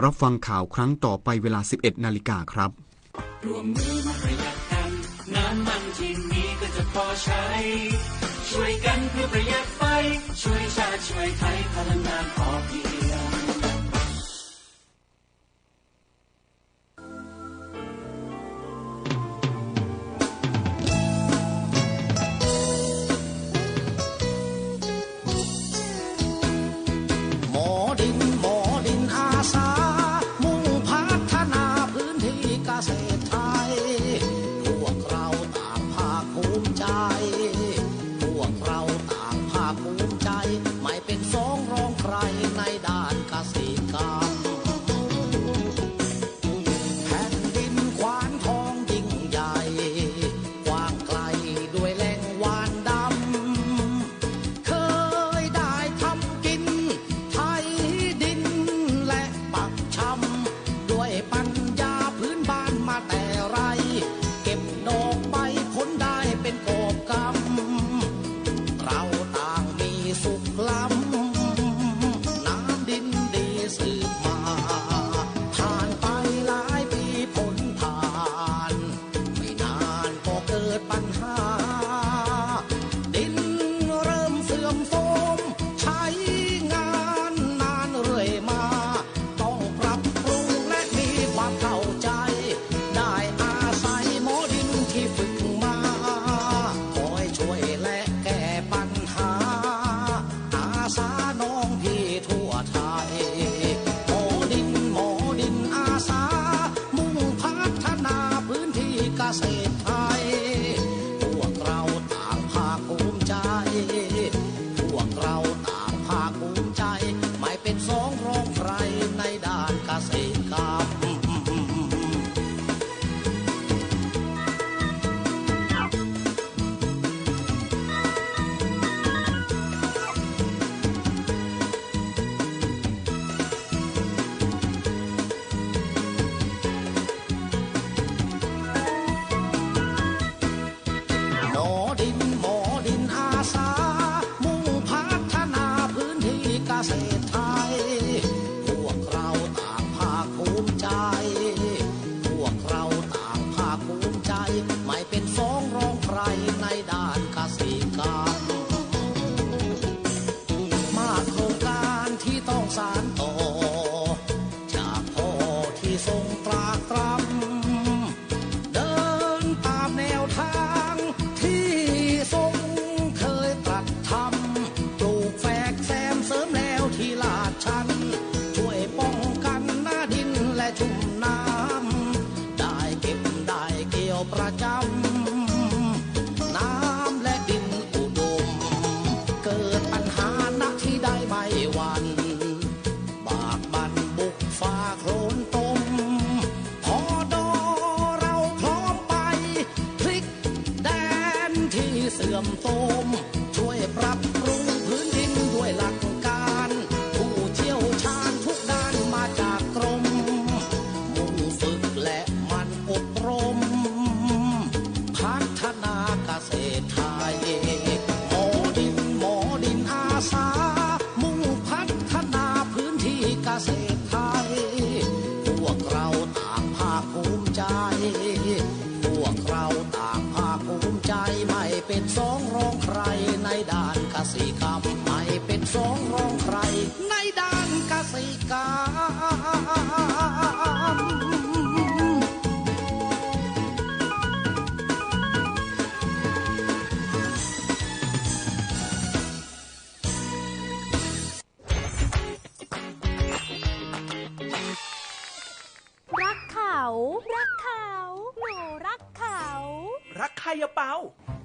รับฟังข่าวครั้งต่อไปเวลา 11 นาฬิกาครับรวมมือมาประหยัดกันน้ำมันที่มีก็จะพอใช้ช่วยกันเพื่อประหยัดไฟช่วยชาติช่วยไทยพลังงานพอเพียง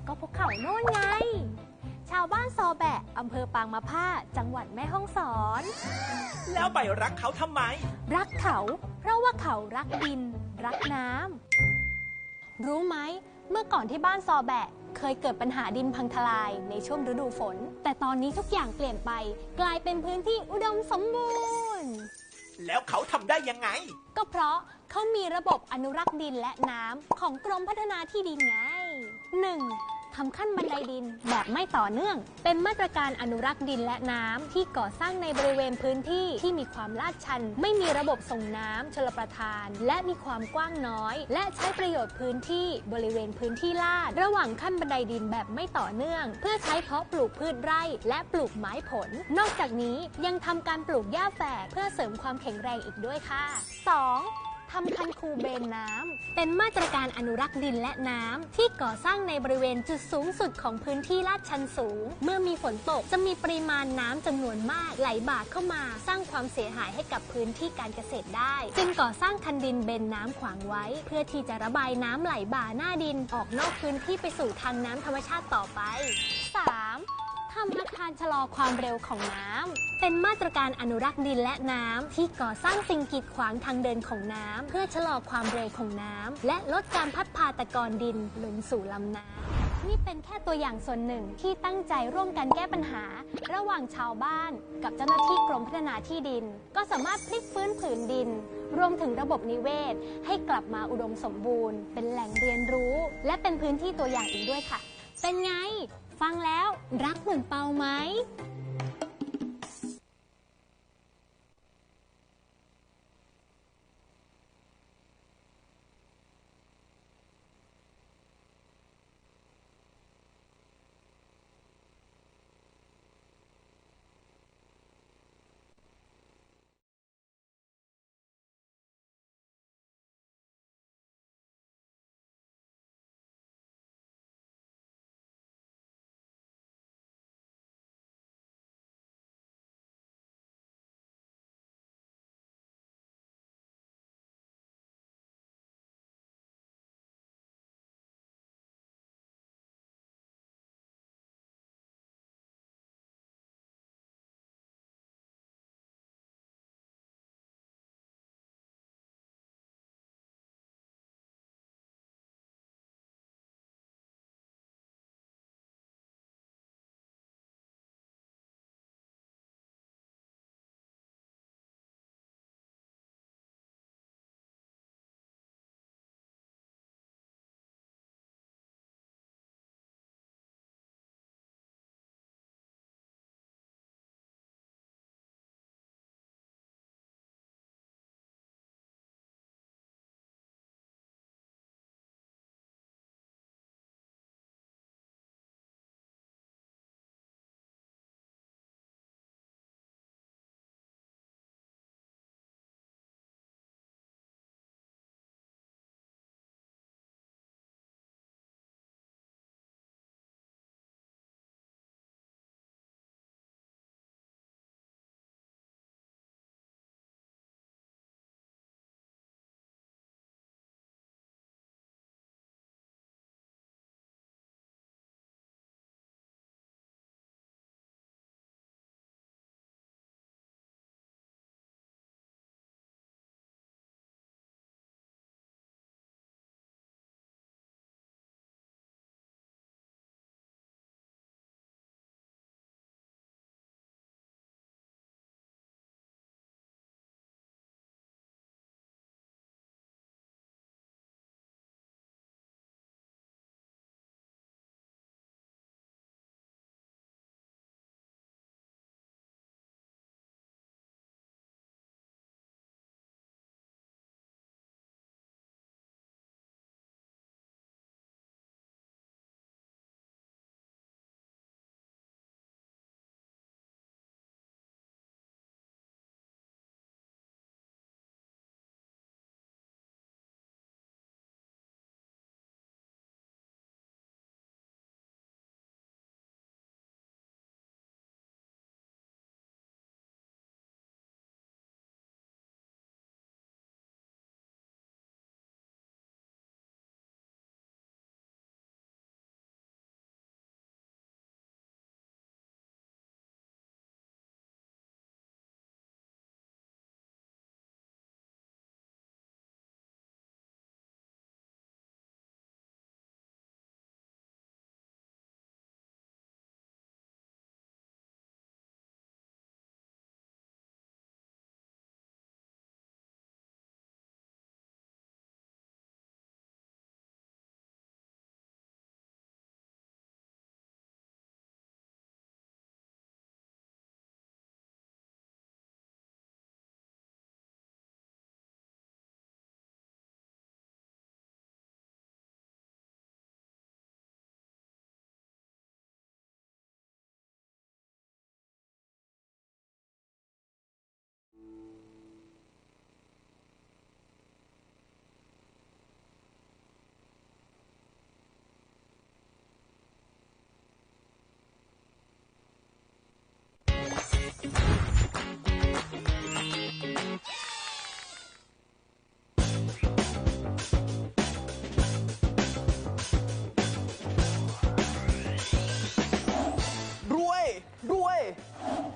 ก็ภูเขาโน่นไงชาวบ้านซอแบะอำเภอปางมะผ้าจังหวัดแม่ฮ่องสอนแล้วไปรักเขาทำไมรักเขาเพราะว่าเขารักดินรักน้ำรู้ไหมเมื่อก่อนที่บ้านซอแบะเคยเกิดปัญหาดินพังทลายในช่วงฤดูฝนแต่ตอนนี้ทุกอย่างเปลี่ยนไปกลายเป็นพื้นที่อุดมสมบูรณ์แล้วเขาทำได้ยังไงก็เพราะเขามีระบบอนุรักษ์ดินและน้ำของกรมพัฒนาที่ดินไง 1. ทำขั้นบันไดดินแบบไม่ต่อเนื่องเป็นมาตรการอนุรักษ์ดินและน้ำที่ก่อสร้างในบริเวณพื้นที่ที่มีความลาดชันไม่มีระบบส่งน้ำชลประทานและมีความกว้างน้อยและใช้ประโยชน์พื้นที่บริเวณพื้นที่ลาดระหว่างขั้นบันไดดินแบบไม่ต่อเนื่องเพื่อใช้เพาะปลูกพืชไร่และปลูกไม้ผลนอกจากนี้ยังทำการปลูกหญ้าแฝกเพื่อเสริมความแข็งแรงอีกด้วยค่ะ 2. ทำคันคูเบนน้ำเป็นมาตรการอนุรักษ์ดินและน้ำที่ก่อสร้างในบริเวณจุดสูงสุดของพื้นที่ลาดชันสูงเมื่อมีฝนตกจะมีปริมาณน้ำจำนวนมากไหลบ่าเข้ามาสร้างความเสียหายให้กับพื้นที่การเกษตรได้จึงก่อสร้างคันดินเบนน้ำขวางไว้เพื่อที่จะระบายน้ำไหลบ่าหน้าดินออกนอกพื้นที่ไปสู่ทางน้ำธรรมชาติต่อไป 3. ทำอาคารชะลอความเร็วของน้ำเป็นมาตรการอนุรักษ์ดินและน้ำที่ก่อสร้างสิ่งกีดขวางทางเดินของน้ำเพื่อชะลอความเร็วของน้ำและลดการพัดพาตะกอนดินลงสู่ลำน้ำนี่เป็นแค่ตัวอย่างส่วนหนึ่งที่ตั้งใจร่วมกันแก้ปัญหาระหว่างชาวบ้านกับเจ้าหน้าที่กรมพัฒนาที่ดินก็สามารถพลิกฟื้นผืนดินรวมถึงระบบนิเวศให้กลับมาอุดมสมบูรณ์เป็นแหล่งเรียนรู้และเป็นพื้นที่ตัวอย่างอีกด้วยค่ะเป็นไงฟังแล้วรักเหมือนเปาไหม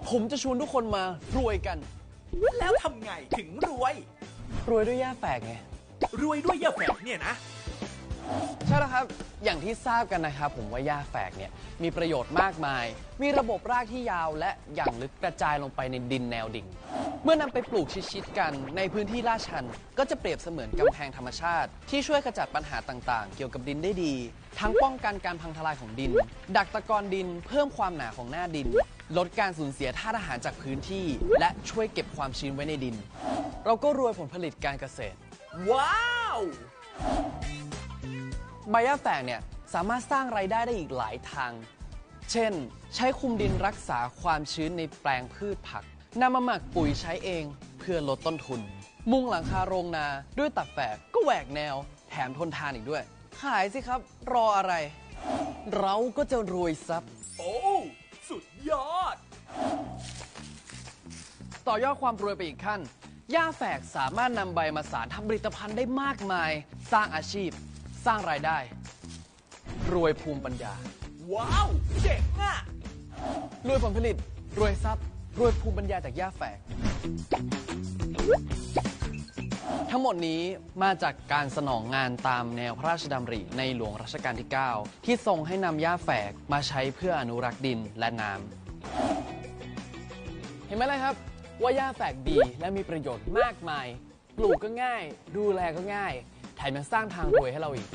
ผมจะชวนทุกคนมารวยกัน แล้วทำไงถึงรวย รวยด้วยหญ้าแฝกไง รวยด้วยหญ้าแฝกเนี่ยนะ ใช่แล้วครับ อย่างที่ทราบกันนะครับผมว่าหญ้าแฝกเนี่ยมีประโยชน์มากมาย มีระบบรากที่ยาวและอย่างลึกกระจายลงไปในดินแนวดิ่ง เมื่อนำไปปลูกชิดๆกันในพื้นที่ลาดชัน ก็จะเปรียบเสมือนกำแพงธรรมชาติที่ช่วยขจัดปัญหาต่างๆ เกี่ยวกับดินได้ดี ทั้งป้องกันการพังทลายของดิน ดักตะกอนดิน เพิ่มความหนาของหน้าดิน ลดการสูญเสียธาตุอาหารจากพื้นที่ และช่วยเก็บความชื้นไว้ในดิน เราก็รวยผลผลิตการเกษตร ว้าว ใบหญ้าแฝกเนี่ยสามารถสร้างรายได้ได้อีกหลายทาง เช่น ใช้คุมดินรักษาความชื้นในแปลงพืชผักนำมาหมักปุ๋ยใช้เองเพื่อลดต้นทุน มุงหลังคาโรงนาด้วยตัดแฝกก็แหวกแนวแถมทนทานอีกด้วย ขายสิครับรออะไร เราก็จะรวยซับ โอ้ สุดยอด ต่อยอดความรวยไปอีกขั้นหญ้าแฝกสามารถนำใบมาสารทำผลิตภัณฑ์ได้มากมาย สร้างอาชีพ สร้างรายได้ รวยภูมิปัญญา ว้าว เจ๋งอ่ะ รวยผลผลิต รวยทรัพย์ รวยภูมิปัญญาจากหญ้าแฝก ทั้งหมดนี้มาจากการสนองงานตามแนวพระราชดำริในหลวงรัชกาลที่ 9 ที่ทรงให้นำหญ้าแฝกมาใช้เพื่ออนุรักษ์ดินและน้ำ เห็นไหมล่ะครับ ว่าหญ้าแฝกดีและมีประโยชน์มากมาย ปลูกก็ง่าย ดูแลก็ง่าย แถมยังสร้างทางรวยให้เราอีก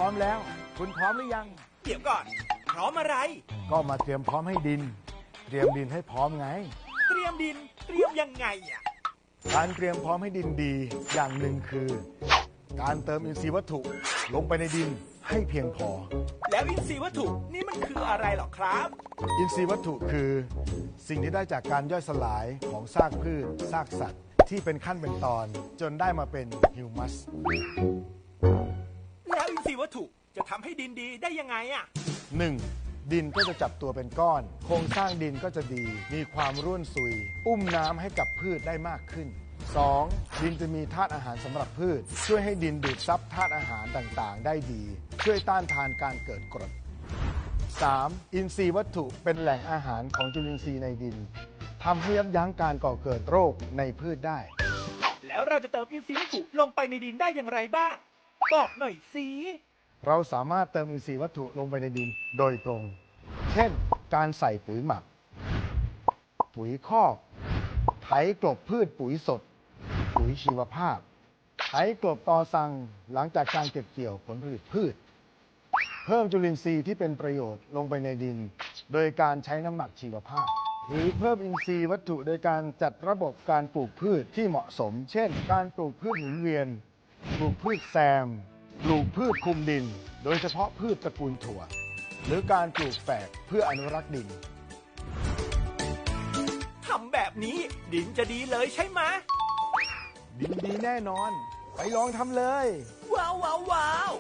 อมแล้ว คุณพร้อมหรือยัง เดี๋ยวก่อน พร้อมอะไร ก็มาเตรียมพร้อมให้ดิน เตรียมดินให้พร้อมไง เตรียมดิน เตรียมยังไงอ่ะ การเตรียมพร้อมให้ดินดีอย่างหนึ่งคือ การเติมอินทรีย์วัตถุลงไปในดินให้เพียงพอ แล้วอินทรีย์วัตถุนี่มันคืออะไรหรอครับ อินทรีย์วัตถุคือสิ่งที่ได้จากการย่อยสลายของซากพืชซากสัตว์ ที่เป็นขั้นเป็นตอนจนได้มาเป็นฮิวมัส แล้วอินทรีย์วัตถุจะทำให้ดินดีได้ยังไงอ่ะ 1. ดินก็จะจับตัวเป็นก้อน โครงสร้างดินก็จะดี มีความร่วนซุย อุ้มน้ำให้กับพืชได้มากขึ้น 2. ดินจะมีธาตุอาหารสำหรับพืช ช่วยให้ดินดูดซับธาตุอาหารต่างๆ ได้ดี ช่วยต้านทานการเกิดกรด 3. อินทรีย์วัตถุเป็นแหล่งอาหารของจุลินทรีย์ในดินทำให้ยับยั้งการก่อเกิดโรคในพืชได้ แล้วเราจะเติมอินทรีย์วัตถุลงไปในดินได้อย่างไรบ้าง บอกหน่อยสิ เราสามารถเติมอินทรีย์วัตถุลงไปในดินโดยตรง เช่น การใส่ปุ๋ยหมัก ปุ๋ยคอกไถกลบพืชปุ๋ยสด ปุ๋ยชีวภาพไถกลบตอสังหลังจากการเก็บเกี่ยวผลผลิตพืช เพิ่มจุลินทรีย์ที่เป็นประโยชน์ลงไปในดิน โดยการใช้น้ำหมักชีวภาพ หรือเพิ่มอินทรีย์วัตถุโดยการจัดระบบการปลูกพืชที่เหมาะสม เช่น การปลูกพืชหมุนเวียน ปลูกพืชแซม ปลูกพืชคลุมดิน โดยเฉพาะพืชตระกูลถั่ว หรือการปลูกแฝกเพื่ออนุรักษ์ดิน ทำแบบนี้ดินจะดีเลยใช่ไหม ดินดีแน่นอน ไปลองทำเลย ว้าวว้าวว้าว